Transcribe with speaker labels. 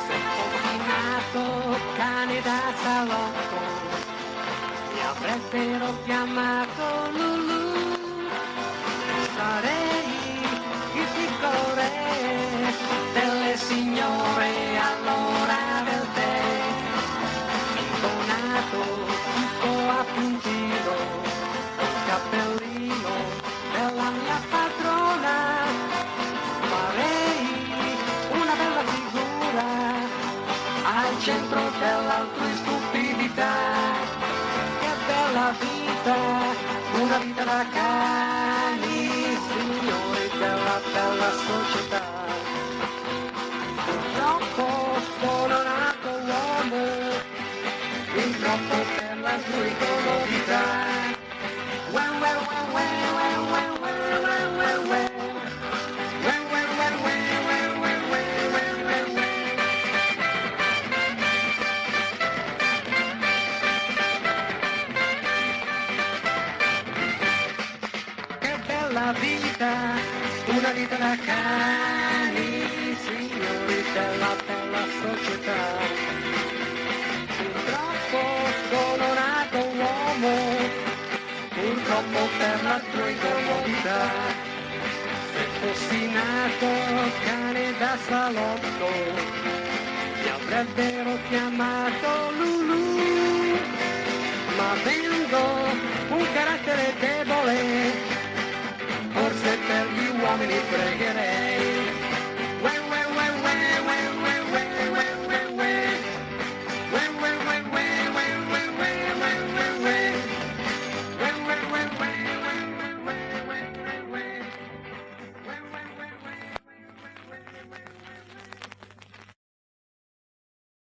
Speaker 1: Se fossi nato cane da salotto, mi avrebbero chiamato Lulu. Sarei il piccolo re delle signore all'ora del tè, intonato tutto appuntito, il cappellino della mia padrona, farei una bella figura al centro dell'altrui stupidità. Che bella vita, una vita da cani, signori della bella società. Purtroppo sono nato uomo, purtroppo per la sua comodità. Well, well, well, well, well, well, well, well, well, well. Well, well, well, well, well, well, well, well, well, well. Che bella vita, una vita da cani, signori della bella società. Purtroppo sono nato uomo, purtroppo per la tua incomodità. Se fossi nato cane da salotto, mi avrebbero chiamato Lulu. Ma avendo un carattere debole, forse per gli uomini pregherei.